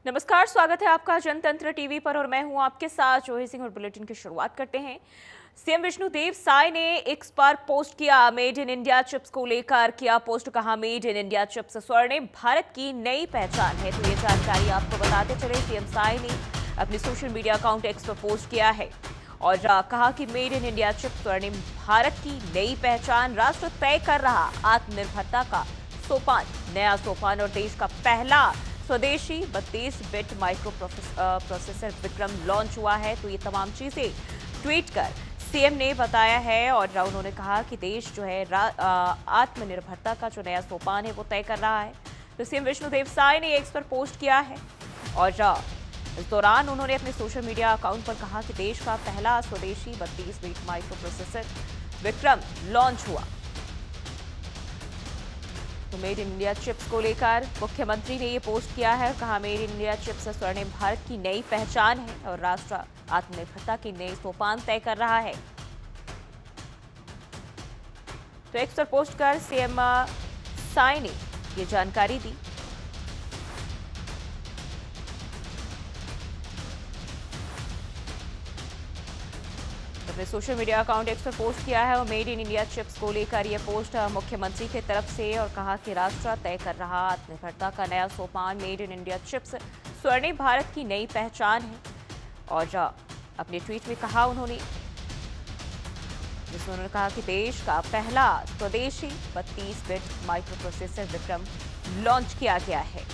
नमस्कार, स्वागत है आपका जनतंत्र टीवी पर और मैं हूं आपके साथ जोही सिंह। और बुलेटिन की शुरुआत करते हैं। सीएम विष्णुदेव साय ने एक्स पर पोस्ट किया मेड इन इंडिया चिप्स को लेकर किया पोस्ट। कहा मेड इन इंडिया चिप्स स्वर्णिम भारत की नई पहचान है। तो ये जानकारी आपको बताते चले, सीएम साय ने अपने सोशल मीडिया अकाउंट एक्स पर पोस्ट किया है और कहा कि मेड इन इंडिया चिप्स स्वर्णिम भारत की नई पहचान, राष्ट्र तय कर रहा आत्मनिर्भरता का सोपान, नया सोपान और देश का पहला स्वदेशी 32 bit micro processor Vikram launch हुआ है। तो ये तमाम चीजें ट्वीट कर सीएम ने बताया है और उन्होंने कहा कि देश जो है आत्मनिर्भरता का जो नया सोपान है वो तय कर रहा है। तो सीएम विष्णुदेव साय ने एक्स पर पोस्ट किया है और इस दौरान उन्होंने अपने सोशल मीडिया अकाउंट पर कहा कि देश का पहला स्वदेशी 32 bit micro processor Vikram launch हुआ। तो मेड इन इंडिया चिप्स को लेकर मुख्यमंत्री ने ये पोस्ट किया है और कहा मेड इन इंडिया चिप्स स्वर्णिम भारत की नई पहचान है और राष्ट्र आत्मनिर्भरता की नई सोपान तय कर रहा है। तो एक्स पर पोस्ट कर सीएम साय ने ये जानकारी दी। अपने सोशल मीडिया अकाउंट एक्स पर पोस्ट किया है और मेड इन इंडिया चिप्स को लेकर यह पोस्ट मुख्यमंत्री की तरफ से और कहा कि राष्ट्र तय कर रहा आत्मनिर्भरता का नया सोपान, मेड इन इंडिया चिप्स स्वर्णिम भारत की नई पहचान है। और अपने ट्वीट में कहा उन्होंने, जिसमें उन्होंने कहा कि देश का पहला स्वदेशी 32 bit micro processor Vikram launch किया गया है।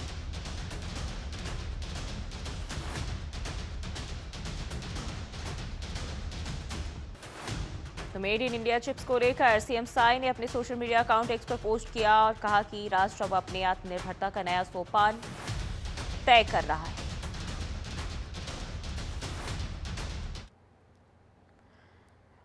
तो मेड इन इंडिया चिप्स को लेकर सीएम साय ने अपने सोशल मीडिया अकाउंट एक्स पर पोस्ट किया और कहा कि राष्ट्र अब अपने आत्मनिर्भरता का नया सोपान तय कर रहा है।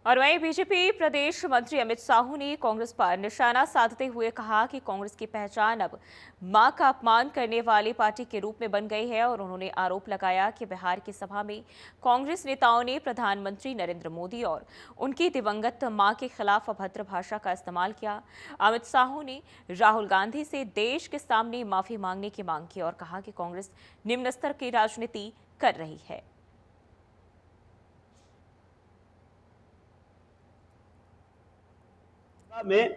और वहीं बीजेपी प्रदेश मंत्री अमित साहू ने कांग्रेस पर निशाना साधते हुए कहा कि कांग्रेस की पहचान अब मां का अपमान करने वाली पार्टी के रूप में बन गई है और उन्होंने आरोप लगाया कि बिहार की सभा में कांग्रेस नेताओं ने प्रधानमंत्री नरेंद्र मोदी और उनकी दिवंगत मां के खिलाफ अभद्र भाषा का इस्तेमाल किया। अमित साहू ने राहुल गांधी से देश के सामने माफी मांगने की मांग की और कहा कि कांग्रेस निम्न स्तर की राजनीति कर रही है। में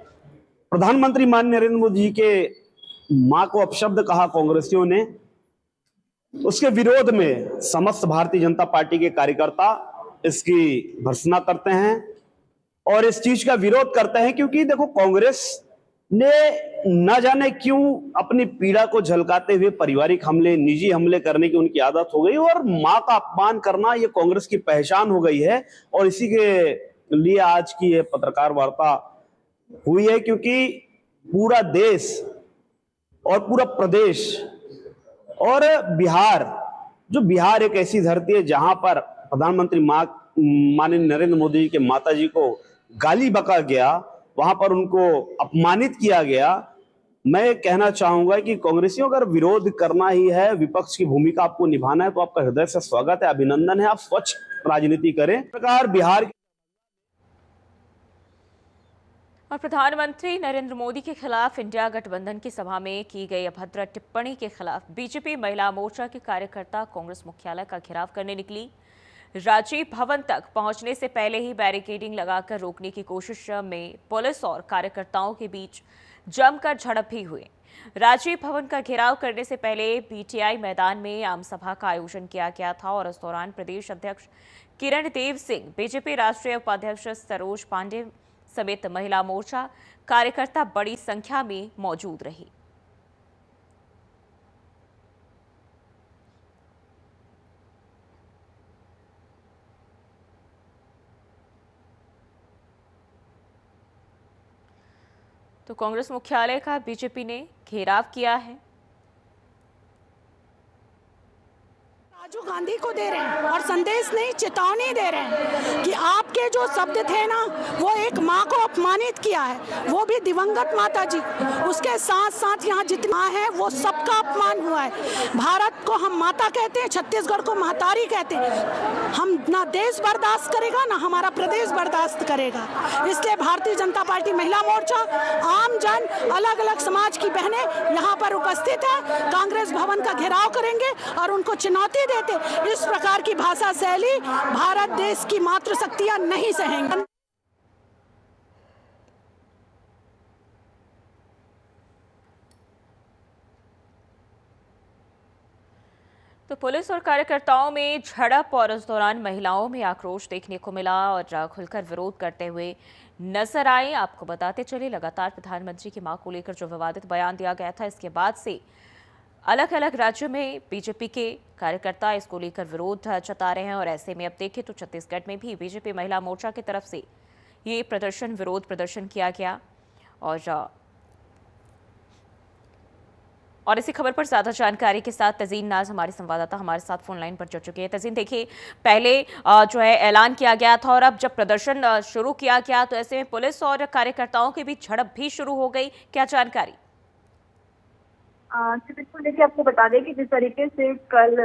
प्रधानमंत्री माननीय नरेंद्र मोदी जी के मां को अपशब्द कहा कांग्रेसियों ने, उसके विरोध में समस्त भारतीय जनता पार्टी के कार्यकर्ता इसकी भर्त्सना करते हैं और इस चीज का विरोध करते हैं क्योंकि देखो, कांग्रेस ने न जाने क्यों अपनी पीड़ा को झलकाते हुए पारिवारिक हमले, निजी हमले करने की उनकी आदत हो गई और मां का अपमान करना ये कांग्रेस की पहचान हो गई है। और इसी के लिए आज की ये पत्रकार वार्ता हुई है क्योंकि पूरा देश और पूरा प्रदेश और बिहार, जो बिहार एक ऐसी धरती है जहां पर प्रधानमंत्री माननीय नरेंद्र मोदी जी के माता जी को गाली बका गया, वहां पर उनको अपमानित किया गया। मैं कहना चाहूंगा कि कांग्रेसियों अगर विरोध करना ही है, विपक्ष की भूमिका आपको निभाना है, तो आपका हृदय से स्वागत है, अभिनंदन है। आप स्वच्छ राजनीति करें। इस प्रकार बिहार और प्रधानमंत्री नरेंद्र मोदी के खिलाफ इंडिया गठबंधन की सभा में की गई अभद्र टिप्पणी के खिलाफ बीजेपी महिला मोर्चा के कार्यकर्ता कांग्रेस मुख्यालय का घेराव करने निकली। राजीव भवन तक पहुंचने से पहले ही बैरिकेडिंग लगाकर रोकने की कोशिश में पुलिस और कार्यकर्ताओं के बीच जमकर झड़प भी हुई। राजीव भवन का घेराव करने से पहले बीटीआई मैदान में आम सभा का आयोजन किया गया था और इस दौरान प्रदेश अध्यक्ष किरण देव सिंह, बीजेपी राष्ट्रीय उपाध्यक्ष सरोज पांडे समेत महिला मोर्चा कार्यकर्ता बड़ी संख्या में मौजूद रही। तो कांग्रेस मुख्यालय का बीजेपी ने घेराव किया है। राजीव गांधी को दे रहे हैं और संदेश नहीं, चेतावनी दे रहे हैं कि आपके जो शब्द थे ना, वो एक माँ को अपमानित किया है, वो भी दिवंगत माता जी, उसके साथ साथ यहाँ जितना है वो सबका अपमान हुआ है। भारत को हम माता कहते हैं, छत्तीसगढ़ को महतारी कहते हैं। हम ना देश बर्दाश्त करेगा ना हमारा प्रदेश बर्दाश्त करेगा। इसलिए भारतीय जनता पार्टी महिला मोर्चा, आम जन, अलग अलग समाज की बहनें यहाँ पर उपस्थित है। कांग्रेस भवन का घेराव करेंगे और उनको चुनौती देते इस प्रकार की भाषा शैली भारत देश की मातृशक्तियां नहीं सहेंगी। तो पुलिस और कार्यकर्ताओं में झड़प और इस दौरान महिलाओं में आक्रोश देखने को मिला और खुलकर विरोध करते हुए नजर आए। आपको बताते चले, लगातार प्रधानमंत्री की मां को लेकर जो विवादित बयान दिया गया था, इसके बाद से अलग अलग राज्यों में बीजेपी के कार्यकर्ता इसको लेकर विरोध जता रहे हैं। और ऐसे में अब देखें तो छत्तीसगढ़ में भी बीजेपी महिला मोर्चा की तरफ से ये विरोध प्रदर्शन किया गया। और इसी खबर पर ज्यादा जानकारी के साथ तजीन नाज हमारे संवाददाता हमारे साथ फोन लाइन पर जुड़ चुके हैं। तजीन, देखिए, पहले जो है ऐलान किया गया था और अब जब प्रदर्शन शुरू किया गया तो ऐसे में पुलिस और कार्यकर्ताओं के बीच झड़प भी शुरू हो गई, क्या जानकारी? बिल्कुल, देखिए, आपको बता दें कि जिस तरीके से कल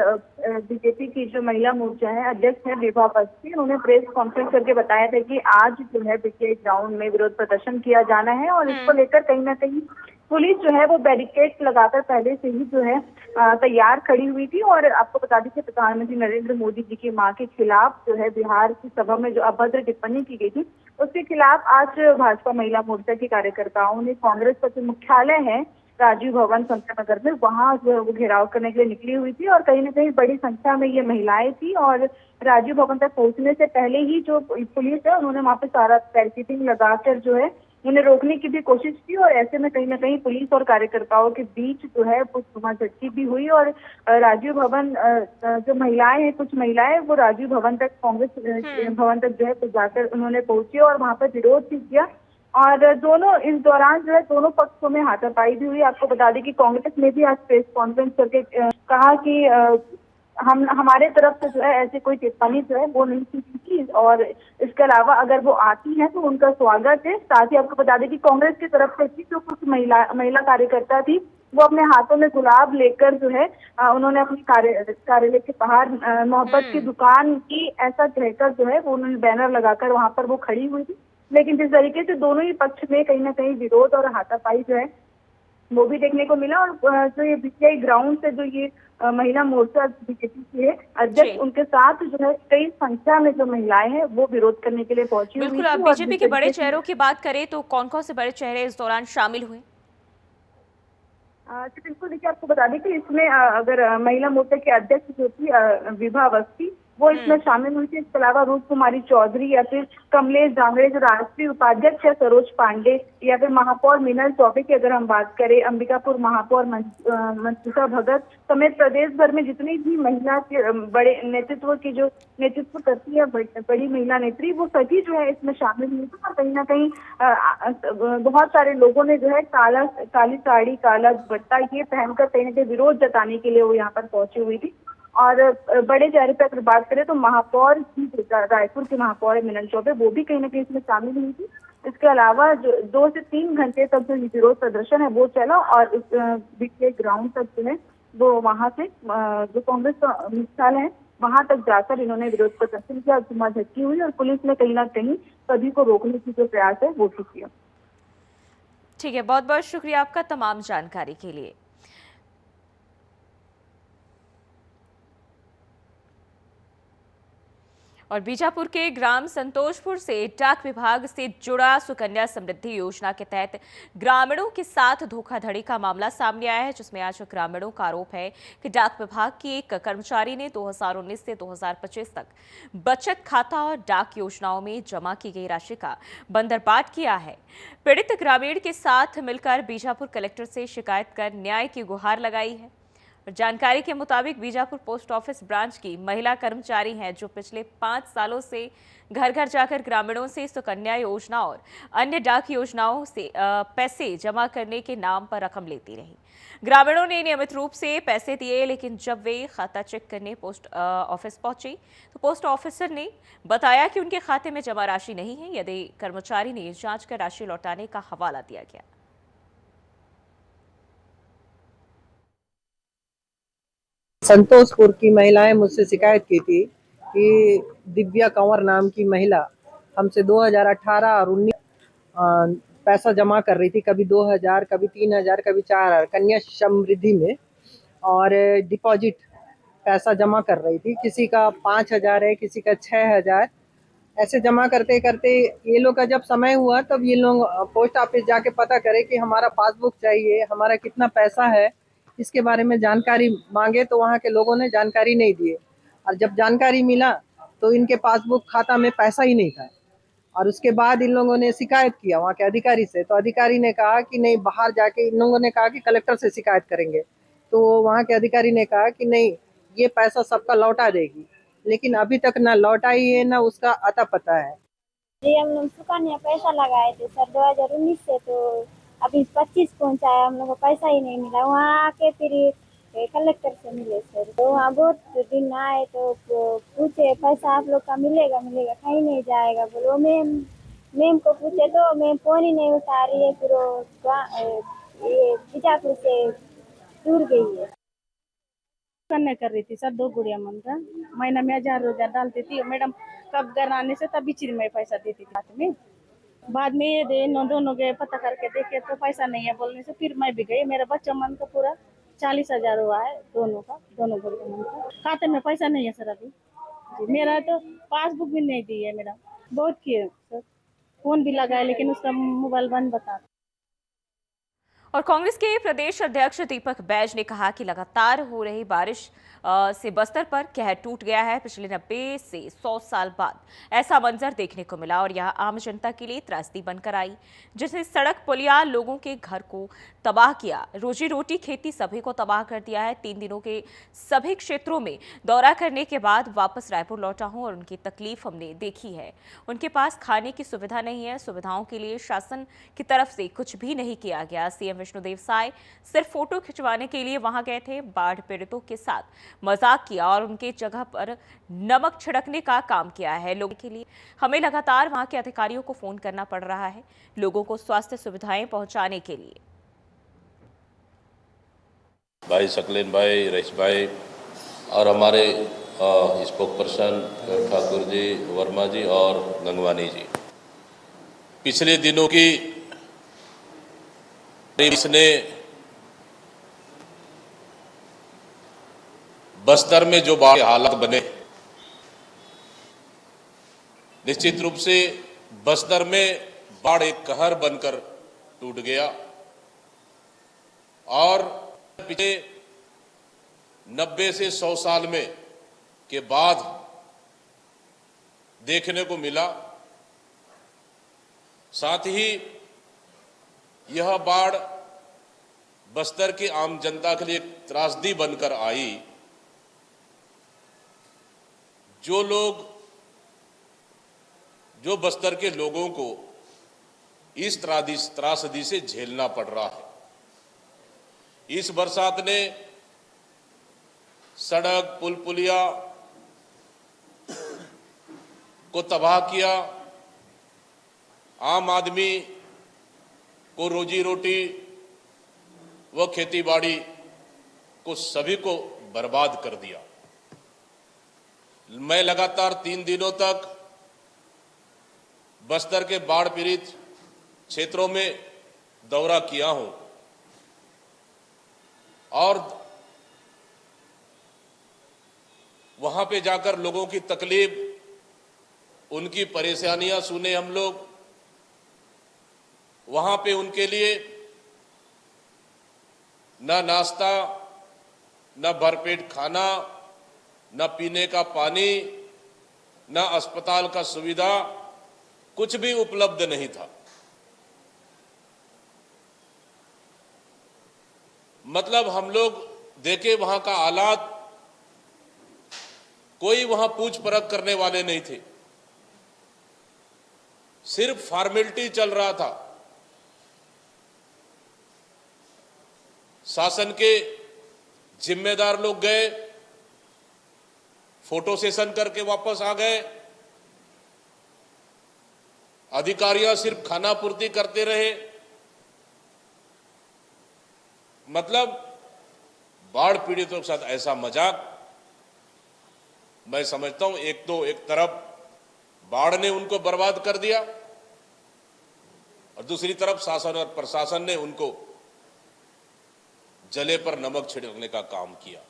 बीजेपी की जो महिला मोर्चा है अध्यक्ष है विभा अवस्थी, उन्होंने प्रेस कॉन्फ्रेंस करके बताया था कि आज जो है बीके ग्राउंड में विरोध प्रदर्शन किया जाना है और इसको लेकर कहीं ना कहीं पुलिस जो है वो बैरिकेड लगाकर पहले से ही जो है तैयार खड़ी हुई थी। और आपको बता दें कि प्रधानमंत्री नरेंद्र मोदी जी की मां के खिलाफ जो है बिहार की सभा में जो अभद्र टिप्पणी की गई थी, उसके खिलाफ आज भाजपा महिला मोर्चा के कार्यकर्ताओं ने कांग्रेस का जो मुख्यालय है राजीव भवन संतनगर में, वहां जो है वो घेराव करने के लिए निकली हुई थी और कहीं ना कहीं बड़ी संख्या में ये महिलाएं थी। और राजीव भवन तक पहुंचने से पहले ही जो पुलिस है उन्होंने वहां पे सारा बैरिकेडिंग लगाकर जो है उन्हें रोकने की भी कोशिश की। और ऐसे में कहीं ना कहीं पुलिस और कार्यकर्ताओं के बीच जो है वो झटकी भी हुई और राजीव भवन जो महिलाएं हैं, कुछ महिलाएं वो राजीव भवन तक, कांग्रेस भवन तक जो है तो जाकर उन्होंने पहुंची और वहां पर विरोध भी किया। और दोनों इस दौरान जो है दोनों पक्षों में हाथापाई भी हुई। आपको बता दें कि कांग्रेस ने भी आज प्रेस कॉन्फ्रेंस करके कहा कि हमारे तरफ से जो है ऐसे कोई टिप्पणी जो है वो नहीं की और इसके अलावा अगर वो आती है तो उनका स्वागत है। साथ ही आपको बता दें कि कांग्रेस की तरफ से जो कुछ महिला कार्यकर्ता थी वो अपने हाथों में गुलाब लेकर जो है उन्होंने अपने कार्यालय के बाहर मोहब्बत की दुकान की ऐसा कहकर जो है वो उन्होंने बैनर लगाकर वहां पर वो खड़ी हुई थी। लेकिन जिस तरीके से दोनों ही पक्ष में कहीं ना कहीं विरोध और हाथापाई जो है वो भी देखने को मिला। और जो ये बीसीआई ग्राउंड से जो ये महिला मोर्चा बीजेपी के अध्यक्ष, उनके साथ जो है कई संख्या में जो महिलाएं हैं वो विरोध करने के लिए पहुंची हुई थी। बिल्कुल, बीजेपी के बड़े चेहरों की बात करें तो कौन कौन से बड़े चेहरे इस दौरान शामिल हुए? बिल्कुल, देखिए, आपको बता दें कि इसमें अगर महिला मोर्चा के अध्यक्ष जो थी विभा अवस्थी, वो इसमें शामिल हुई थी। इसके अलावा रूप कुमारी चौधरी या फिर कमलेश जांगड़े जो राष्ट्रीय उपाध्यक्ष है, सरोज पांडे या फिर महापौर मीनल चौबे की अगर हम बात करें, अंबिकापुर महापौर मंसूषा भगत समेत प्रदेश भर में जितनी भी महिला के बड़े नेतृत्व करती है बड़ी महिला नेत्री, वो सभी जो है इसमें शामिल हुई थी। और कहीं ना कहीं बहुत सारे लोगों ने जो है काली साड़ी, काला दुपट्टा ये पहनकर कहीं ना कहीं विरोध जताने के लिए वो यहाँ पर पहुंची हुई थी। और बड़े चेहरे पर अगर बात करें तो महापौर रायपुर के महापौर मीनल चौबे, वो भी कहीं ना कहीं इसमें शामिल हुई थी। इसके अलावा जो 2 से 3 घंटे तक जो विरोध प्रदर्शन है वो चला और इस बीके ग्राउंड तक जो है वो वहां से जो कांग्रेस का मुख्यालय है वहां तक जाकर इन्होंने विरोध प्रदर्शन किया, झटकी हुई और पुलिस ने कहीं ना कहीं सभी को रोकने की जो प्रयास है वो किया। ठीक है, बहुत बहुत शुक्रिया आपका तमाम जानकारी के लिए। और बीजापुर के ग्राम संतोषपुर से डाक विभाग से जुड़ा सुकन्या समृद्धि योजना के तहत ग्रामीणों के साथ धोखाधड़ी का मामला सामने आया है, जिसमें आज ग्रामीणों का आरोप है कि डाक विभाग की एक कर्मचारी ने 2019 से 2025 तक बचत खाता और डाक योजनाओं में जमा की गई राशि का बंदरबाट किया है। पीड़ित ग्रामीण के साथ मिलकर बीजापुर कलेक्टर से शिकायत कर न्याय की गुहार लगाई है। जानकारी के मुताबिक बीजापुर पोस्ट ऑफिस ब्रांच की महिला कर्मचारी हैं जो पिछले 5 सालों से घर घर जाकर ग्रामीणों से सुकन्या योजना और अन्य डाक योजनाओं से पैसे जमा करने के नाम पर रकम लेती रही। ग्रामीणों ने नियमित रूप से पैसे दिए, लेकिन जब वे खाता चेक करने पोस्ट ऑफिस पहुंचे तो पोस्ट ऑफिसर ने बताया कि उनके खाते में जमा राशि नहीं है। यदि कर्मचारी ने जांच कर राशि लौटाने का हवाला दिया गया। संतोषपुर की महिलाएं मुझसे शिकायत की थी कि दिव्या कंवर नाम की महिला हमसे 2018 और 19 पैसा जमा कर रही थी, कभी 2000, कभी 3000, कभी 4000 कन्या समृद्धि में, और डिपॉजिट पैसा जमा कर रही थी। किसी का 5000 है, किसी का 6000, ऐसे जमा करते करते ये लोग का जब समय हुआ तब ये लोग पोस्ट ऑफिस जाके पता करे कि हमारा पासबुक चाहिए, हमारा कितना पैसा है, इसके बारे में जानकारी मांगे तो वहाँ के लोगों ने जानकारी नहीं दिए। और जब जानकारी मिला तो इनके पासबुक खाता में पैसा ही नहीं था। और उसके बाद इन लोगों ने शिकायत किया वहाँ के अधिकारी से, तो अधिकारी ने कहा कि नहीं, बाहर जाके इन लोगों ने कहा कि कलेक्टर से शिकायत करेंगे। तो वहाँ के अधिकारी ने कहा कि नहीं, ये पैसा सबका लौटा देगी, लेकिन अभी तक ना लौटाई है ना उसका अता पता है। जी, हम लोग सुकन्या पैसा लगाए थे सर 2019 से, तो अभी 25 पहुँचाया, हम लोग को पैसा ही नहीं मिला। वहाँ आके फिर कलेक्टर से मिले सर, तो वहाँ बहुत दिन आए तो पूछे पैसा आप लोग का मिलेगा, कहीं नहीं जाएगा बोलो। मैम को पूछे तो मैम फोन ही नहीं उठा रही है, फिर ये बीजापुर से दूर गई है। करने कर रही थी सर, 2 गुड़िया मंत्र महीना में 1000 डालती थी मैडम। कब घर आने से तभी चिर में पैसा देती थी हाथ में। बाद में ये दोनों गए पता करके देखे तो पैसा नहीं है बोलने से फिर मैं भी गई। मेरा बच्चा मन का पूरा 40,000 हुआ है दोनों गुड़िया मन का। खाते में पैसा नहीं है सर अभी जी। मेरा तो पासबुक भी नहीं दी है मैडम। बहुत किए सर, फोन भी लगाए लेकिन उसका मोबाइल बंद बता। और कांग्रेस के प्रदेश अध्यक्ष दीपक बैज ने कहा कि लगातार हो रही बारिश से बस्तर पर कहर टूट गया है। पिछले 90 से 100 साल बाद ऐसा मंजर देखने को मिला और यह आम जनता के लिए त्रासदी बनकर आई, जिसने सड़क पुलिया लोगों के घर को तबाह किया, रोजी रोटी खेती सभी को तबाह कर दिया है। 3 दिनों के सभी क्षेत्रों में दौरा करने के बाद वापस रायपुर लौटा हूं और उनकी तकलीफ हमने देखी है। उनके पास खाने की सुविधा नहीं है, सुविधाओं के लिए शासन की तरफ से कुछ भी नहीं किया गया। सीएम विष्णुदेव साय सिर्फ फोटो खिंचवाने के लिए वहां गए थे, बाढ़ पीड़ितों के साथ मजाक किया और उनके जगह पर नमक छिड़कने का काम किया है। लोगों के लिए हमें लगातार वहां के अधिकारियों को फोन करना पड़ रहा है लोगों को स्वास्थ्य सुविधाएं पहुंचाने के लिए। भाई सकलेन भाई, रईस भाई और हमारे स्पोक पर्सन ठाकुर जी, वर्मा जी और गंगवानी जी, पिछले दिनों की इसने बस्तर में जो बाढ़ के हालात बने, निश्चित रूप से बस्तर में बाढ़ एक कहर बनकर टूट गया और पिछले 90 से 100 साल में के बाद देखने को मिला। साथ ही यह बाढ़ बस्तर की आम जनता के लिए एक त्रासदी बनकर आई। जो बस्तर के लोगों को इस त्रासदी से झेलना पड़ रहा है। इस बरसात ने सड़क पुल पुलिया को तबाह किया, आम आदमी को रोजी रोटी व खेती बाड़ी को सभी को बर्बाद कर दिया। मैं लगातार 3 दिनों तक बस्तर के बाढ़ पीड़ित क्षेत्रों में दौरा किया हूं और वहां पे जाकर लोगों की तकलीफ, उनकी परेशानियां सुने हम लोग। वहां पे उनके लिए न नाश्ता, न भरपेट खाना, न पीने का पानी, न अस्पताल का सुविधा, कुछ भी उपलब्ध नहीं था। मतलब हम लोग देखे वहां का हालात, कोई वहां पूछ परख करने वाले नहीं थे, सिर्फ फॉर्मेलिटी चल रहा था। शासन के जिम्मेदार लोग गए, फोटो सेशन करके वापस आ गए, अधिकारियां सिर्फ खाना पूर्ति करते रहे। मतलब बाढ़ पीड़ितों के साथ ऐसा मजाक, मैं समझता हूं एक तरफ बाढ़ ने उनको बर्बाद कर दिया और दूसरी तरफ शासन और प्रशासन ने उनको जले पर नमक छिड़कने का काम किया।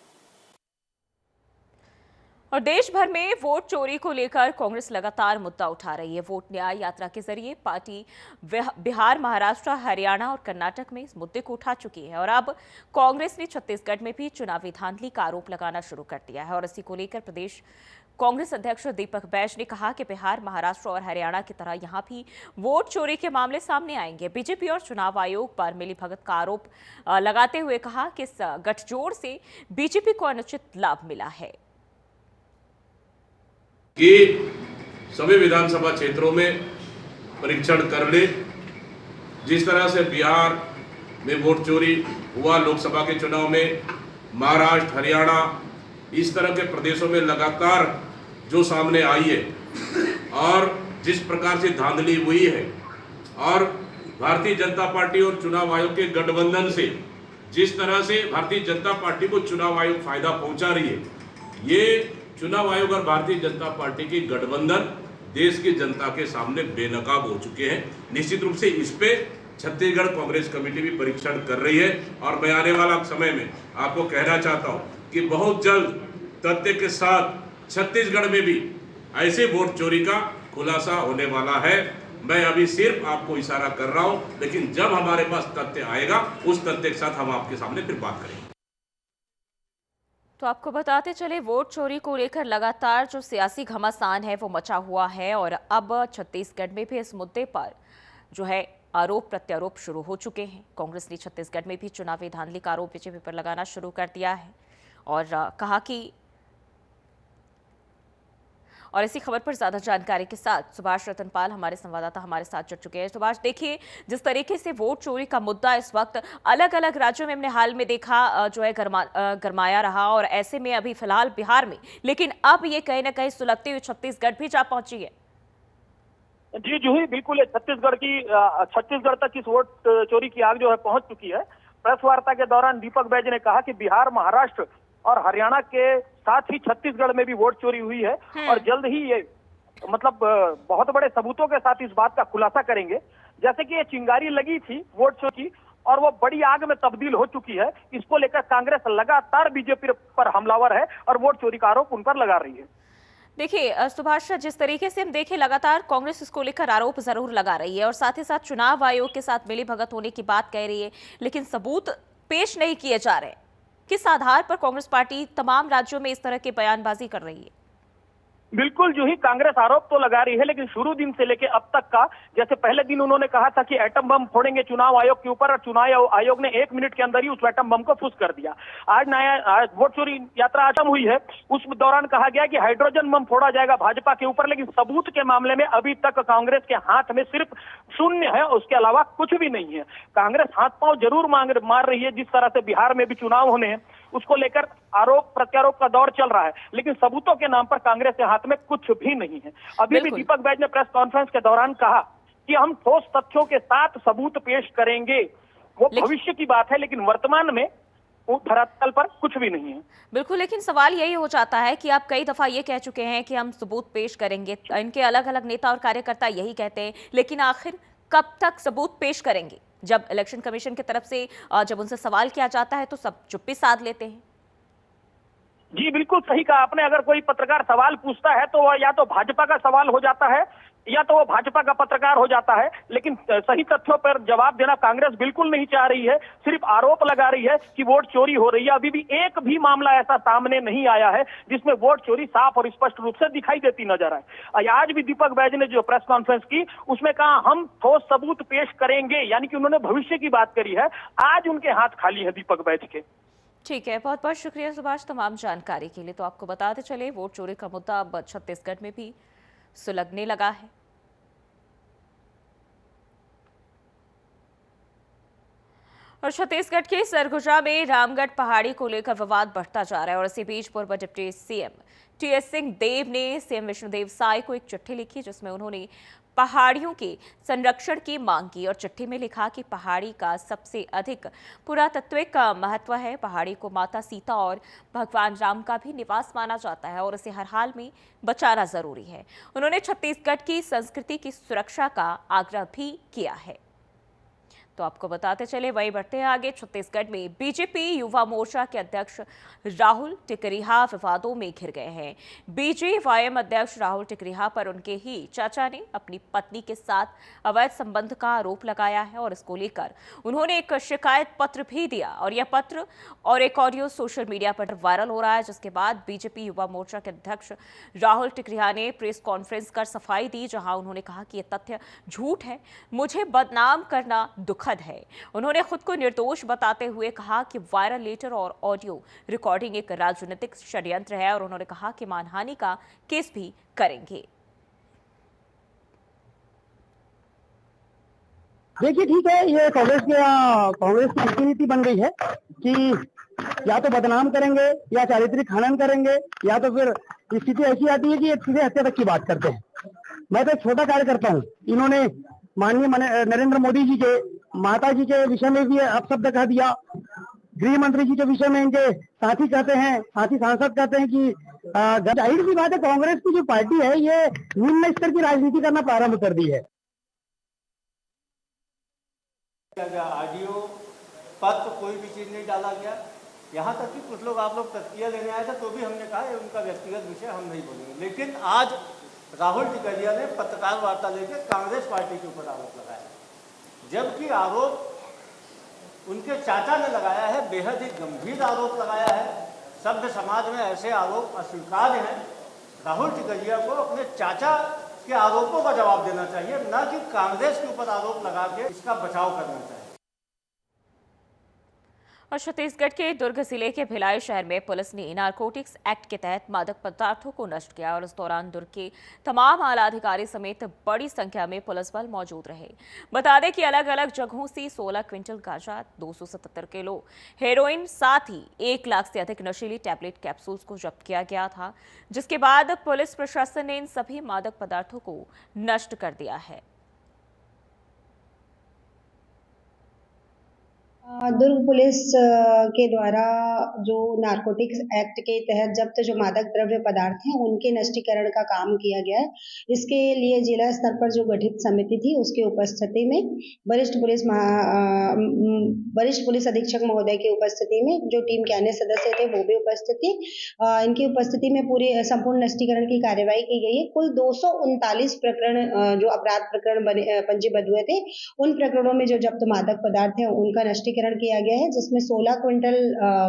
और देश भर में वोट चोरी को लेकर कांग्रेस लगातार मुद्दा उठा रही है। वोट न्याय यात्रा के जरिए पार्टी बिहार, महाराष्ट्र, हरियाणा और कर्नाटक में इस मुद्दे को उठा चुकी है और अब कांग्रेस ने छत्तीसगढ़ में भी चुनावी धांधली का आरोप लगाना शुरू कर दिया है। और इसी को लेकर प्रदेश कांग्रेस अध्यक्ष दीपक बैज ने कहा कि बिहार, महाराष्ट्र और हरियाणा की तरह यहां भी वोट चोरी के मामले सामने आएंगे। बीजेपी और चुनाव आयोग पर मिलीभगत का आरोप लगाते हुए कहा कि इस गठजोड़ से बीजेपी को अनुचित लाभ मिला है कि सभी विधानसभा क्षेत्रों में परीक्षण कर ले। जिस तरह से बिहार में वोट चोरी हुआ लोकसभा के चुनाव में, महाराष्ट्र, हरियाणा, इस तरह के प्रदेशों में लगातार जो सामने आई है और जिस प्रकार से धांधली हुई है और भारतीय जनता पार्टी और चुनाव आयोग के गठबंधन से जिस तरह से भारतीय जनता पार्टी को चुनाव आयोग फायदा पहुंचा रही है, ये चुनाव आयोग और भारतीय जनता पार्टी की गठबंधन देश की जनता के सामने बेनकाब हो चुके हैं। निश्चित रूप से इस पे छत्तीसगढ़ कांग्रेस कमेटी भी परीक्षण कर रही है और मैं आने वाला समय में आपको कहना चाहता हूं कि बहुत जल्द तथ्य के साथ छत्तीसगढ़ में भी ऐसे वोट चोरी का खुलासा होने वाला है। मैं अभी सिर्फ आपको इशारा कर रहा हूं, लेकिन जब हमारे पास तथ्य आएगा उस तथ्य के साथ हम आपके सामने फिर बात करेंगे। तो आपको बताते चले, वोट चोरी को लेकर लगातार जो सियासी घमासान है वो मचा हुआ है और अब छत्तीसगढ़ में भी इस मुद्दे पर जो है आरोप प्रत्यारोप शुरू हो चुके हैं। कांग्रेस ने छत्तीसगढ़ में भी चुनावी धांधली का आरोप बीजेपी पर लगाना शुरू कर दिया है और कहा कि और इसी खबर पर ज्यादा जानकारी के साथ सुभाष रतनपाल हमारे संवाददाता हमारे साथ जुड़ चुके हैं। सुभाष, देखिए जिस तरीके से वोट चोरी का मुद्दा इस वक्त अलग अलग राज्यों में हमने हाल में देखा जो है गरमाया रहा और ऐसे में अभी फिलहाल बिहार में, लेकिन अब ये कहीं ना कहीं सुलगती हुई छत्तीसगढ़ भी जा पहुंची है। जी जूही, बिल्कुल छत्तीसगढ़ तक इस वोट चोरी की आग जो है पहुंच चुकी है। प्रेस वार्ता के दौरान दीपक बैज ने कहा कि बिहार, महाराष्ट्र और हरियाणा के साथ ही छत्तीसगढ़ में भी वोट चोरी हुई है और जल्द ही ये मतलब बहुत बड़े सबूतों के साथ इस बात का खुलासा करेंगे। जैसे कि ये चिंगारी लगी थी वोट चोरी की और वो बड़ी आग में तब्दील हो चुकी है। इसको लेकर कांग्रेस लगातार बीजेपी पर हमलावर है और वोट चोरी का आरोप उन पर लगा रही है। देखिए सुभाष, जिस तरीके से हम देखें लगातार कांग्रेस इसको लेकर आरोप जरूर लगा रही है और साथ ही साथ चुनाव आयोग के साथ मिलीभगत होने की बात कह रही है, लेकिन सबूत पेश नहीं किए जा रहे। किस आधार पर कांग्रेस पार्टी तमाम राज्यों में इस तरह की बयानबाजी कर रही है? बिल्कुल जो ही कांग्रेस आरोप तो लगा रही है, लेकिन शुरू दिन से लेके अब तक का, जैसे पहले दिन उन्होंने कहा था कि एटम बम फोड़ेंगे चुनाव आयोग के ऊपर और चुनाव आयोग ने 1 मिनट के अंदर ही उस एटम बम को फुस कर दिया। आज वोट चोरी यात्रा खत्म हुई है, उस दौरान कहा गया कि हाइड्रोजन बम फोड़ा जाएगा भाजपा के ऊपर, लेकिन सबूत के मामले में अभी तक कांग्रेस के हाथ में सिर्फ शून्य है, उसके अलावा कुछ भी नहीं है। कांग्रेस हाथ पांव जरूर मार रही है। जिस तरह से बिहार में भी चुनाव होने हैं उसको लेकर आरोप प्रत्यारोप का दौर चल रहा है, लेकिन सबूतों के नाम पर कांग्रेस के हाथ में कुछ भी नहीं है। अभी भी दीपक बैज ने प्रेस कॉन्फ्रेंस के दौरान कहा कि हम ठोस तथ्यों के साथ सबूत पेश करेंगे। वो भविष्य की बात है, लेकिन वर्तमान में वो धरातल पर कुछ भी नहीं है। बिल्कुल, लेकिन सवाल यही हो जाता है कि आप कई दफा ये कह चुके हैं कि हम सबूत पेश करेंगे, इनके अलग अलग नेता और कार्यकर्ता यही कहते हैं, लेकिन आखिर कब तक सबूत पेश करेंगे? जब इलेक्शन कमीशन की तरफ से जब उनसे सवाल किया जाता है तो सब चुप्पी साध लेते हैं। जी बिल्कुल सही कहा आपने। अगर कोई पत्रकार सवाल पूछता है तो वह या तो भाजपा का सवाल हो जाता है या तो वो भाजपा का पत्रकार हो जाता है, लेकिन सही तथ्यों पर जवाब देना कांग्रेस बिल्कुल नहीं चाह रही है। सिर्फ आरोप लगा रही है कि वोट चोरी हो रही है। अभी भी एक भी मामला ऐसा सामने नहीं आया है जिसमें वोट चोरी साफ और स्पष्ट रूप से दिखाई देती नजर आए। आज भी दीपक बैज ने जो प्रेस कॉन्फ्रेंस की उसमें कहा हम ठोस सबूत पेश करेंगे, यानी कि उन्होंने भविष्य की बात करी है। आज उनके हाथ खाली है दीपक बैज के। ठीक है, बहुत बहुत शुक्रिया सुभाष तमाम जानकारी के लिए। तो आपको बताते चले वोट चोरी का मुद्दा अब छत्तीसगढ़ में भी सुलगने लगा है। और छत्तीसगढ़ के सरगुजा में रामगढ़ पहाड़ी को लेकर विवाद बढ़ता जा रहा है और इसी बीच पूर्व डिप्टी सीएम टीएस सिंहदेव ने सीएम विष्णुदेव साय को एक चिट्ठी लिखी जिसमें उन्होंने पहाड़ियों के संरक्षण की मांग की और चिट्ठी में लिखा कि पहाड़ी का सबसे अधिक पुरातत्विक महत्व है। पहाड़ी को माता सीता और भगवान राम का भी निवास माना जाता है और इसे हर हाल में बचाना जरूरी है। उन्होंने छत्तीसगढ़ की संस्कृति की सुरक्षा का आग्रह भी किया है। तो आपको बताते चले वही बढ़ते हैं आगे। छत्तीसगढ़ में बीजेपी युवा मोर्चा के अध्यक्ष राहुल टिकरिहा विवादों में घिर गए हैं। बीजेवाईएम अध्यक्ष राहुल टिकरिहा पर उनके ही चाचा ने अपनी पत्नी के साथ अवैध संबंध का आरोप लगाया है और इसको लेकर उन्होंने एक शिकायत पत्र भी दिया और यह पत्र और एक ऑडियो सोशल मीडिया पर वायरल हो रहा है, जिसके बाद बीजेपी युवा मोर्चा के अध्यक्ष राहुल टिकरिहा ने प्रेस कॉन्फ्रेंस कर सफाई दी, जहां उन्होंने कहा कि यह तथ्य झूठ है, मुझे बदनाम करना दुखद है। उन्होंने खुद को निर्दोष बताते हुए कहा कि वायरल लेटर और ऑडियो रिकॉर्डिंग एक राजनीतिक षड्यंत्र है और उन्होंने कहा कि मानहानि का केस भी करेंगे। देखिए ठीक है, ये कांग्रेस की नीति बन गई है कि या तो बदनाम करेंगे या चारित्रिक हनन करेंगे या तो फिर स्थिति ऐसी आती है कि ये सीधे हत्या तक की बात करते हैं। मैं तो एक छोटा कार्यकर्ता हूँ, इन्होंने माननीय नरेंद्र मोदी जी के माता जी के विषय में भी अपशब्द कह दिया, गृह मंत्री जी के विषय में इनके साथी कहते हैं, साथी सांसद कहते हैं कि जाहिर सी बात है कांग्रेस की जो पार्टी है ये निम्न स्तर की राजनीति करना प्रारंभ कर दी है। ऑडियो पत्र कोई भी चीज नहीं डाला गया, यहाँ तक कि कुछ लोग आप लोग तस्किया लेने आए थे तो भी हमने कहा है उनका व्यक्तिगत विषय हम नहीं बोलेंगे। लेकिन आज राहुल टिकरिहा ने पत्रकार वार्ता लेकर कांग्रेस पार्टी के ऊपर आरोप लगाया, जबकि आरोप उनके चाचा ने लगाया है, बेहद ही गंभीर आरोप लगाया है। सभ्य समाज में ऐसे आरोप अस्वीकार्य हैं। राहुल टिकरिहा को अपने चाचा के आरोपों का जवाब देना चाहिए, न कि कांग्रेस के ऊपर आरोप लगा के इसका बचाव करना चाहिए। और छत्तीसगढ़ के दुर्ग जिले के भिलाई शहर में पुलिस ने नारकोटिक्स एक्ट के तहत मादक पदार्थों को नष्ट किया और इस दौरान दुर्ग के तमाम आला अधिकारी समेत बड़ी संख्या में पुलिस बल मौजूद रहे। बता दें कि अलग अलग जगहों से 16 क्विंटल गांजा, 277 किलो हेरोइन, साथ ही 1 लाख से अधिक नशीली टैबलेट कैप्सूल्स को जब्त किया गया था, जिसके बाद पुलिस प्रशासन ने इन सभी मादक पदार्थों को नष्ट कर दिया है। दुर्ग पुलिस के द्वारा जो नारकोटिक्स एक्ट के तहत जब्त जो मादक द्रव्य पदार्थ हैं उनके नष्टीकरण का काम किया गया है। इसके लिए जिला स्तर पर जो गठित समिति थी उसकी उपस्थिति में वरिष्ठ पुलिस अधीक्षक महोदय की उपस्थिति में जो टीम के अन्य सदस्य थे वो भी उपस्थित थे। इनकी उपस्थिति में पूरे संपूर्ण नष्टीकरण की कार्यवाही की गई है। कुल 239 प्रकरण जो अपराध प्रकरण पंजीबद्ध हुए थे, उन प्रकरणों में जो जब्त मादक पदार्थ है उनका नष्टीकरण किया गया है, जिसमें 16 क्विंटल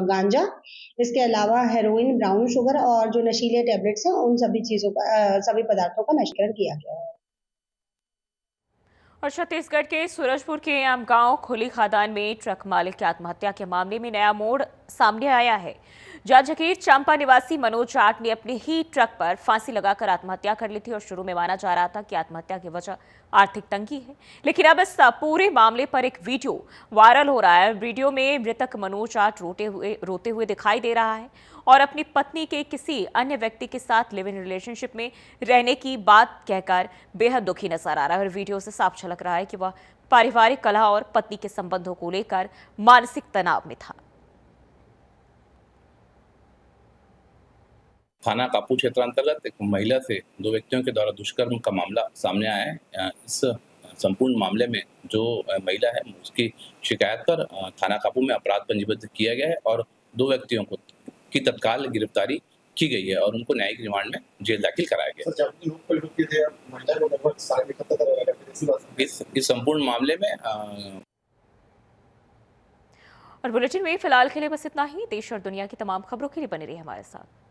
गांजा, इसके अलावा हेरोइन, ब्राउन शुगर और जो नशीले टैबलेट्स हैं उन सभी पदार्थों का नष्टीकरण किया गया है। और छत्तीसगढ़ के सूरजपुर के आमगांव खुली खदान में ट्रक मालिक की आत्महत्या के मामले में नया मोड़ सामने आया है। जांजगीर चांपा निवासी मनोज जाट ने अपने ही ट्रक पर फांसी लगाकर आत्महत्या कर ली थी और शुरू में माना जा रहा था कि आत्महत्या की वजह आर्थिक तंगी है, लेकिन अब इस पूरे मामले पर एक वीडियो वायरल हो रहा है। वीडियो में मृतक मनोज जाट रोते हुए दिखाई दे रहा है और अपनी पत्नी के किसी अन्य व्यक्ति के साथ लिव इन रिलेशनशिप में रहने की बात कहकर बेहद दुखी नजर आ रहा है और वीडियो से साफ झलक रहा है कि वह पारिवारिक कलह और पत्नी के संबंधों को लेकर मानसिक तनाव में था। थाना कापू क्षेत्र अंतर्गत एक महिला से 2 व्यक्तियों के द्वारा दुष्कर्म का मामला सामने आया है। इस संपूर्ण मामले में जो महिला है उसकी शिकायत पर थाना कापू में अपराध पंजीबद्ध किया गया है और 2 व्यक्तियों की तत्काल गिरफ्तारी की गई है और उनको न्यायिक रिमांड में जेल दाखिल कराया गया। इस संपूर्ण मामले में और बुलेटिन में फिलहाल के लिए बस इतना ही। देश और दुनिया की तमाम खबरों के लिए बने रहिए हमारे साथ।